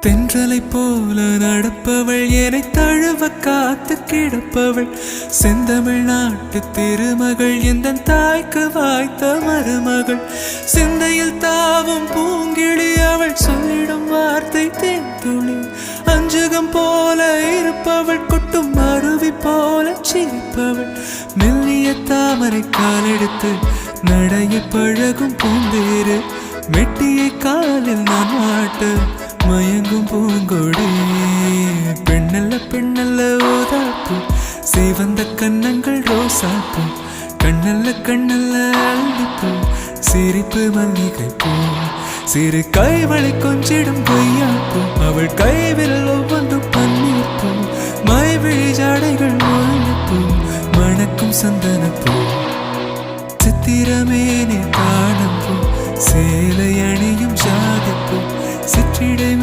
தென்றலை போல நடப்பவள் என்னை தழுவ காத்து கிடப்பவள் செந்தமிழ் நாட்டு திருமகள் எந்த தாய்க்கு வாய்த்த மருமகள் சிந்தையில் தாவும் பூங்கிழி அவள் சொல்லிடும் வார்த்தை தேன்துளி அஞ்சுகம் போல இருப்பவள் கொட்டும் அருவி போல சிரிப்பவள் மெல்லிய தாமரை காலெடுத்து நடைய பழகும் பூந்தேறு மெட்டியை காலில் நான் மாட்டு மயங்கும் பூங்கொடி பெண்ணல்ல பெண்ணல்ல ஓதாப்பு சிவந்த கண்ணங்கள் ரோசாப்பு கண்ணல்ல கண்ணல்ல அள்ளிப்பூ சிரிப்பு மல்லிகை பூ சிறு கைவளை கொஞ்சிடும் பொய்யாப்பு அவள் கைவில் ஒவ்வொன்றும் பன்னீர் பூ மைவிழி ஜாடைகள் முள்ளிப்பூ மணக்கும் சந்தனப்பூ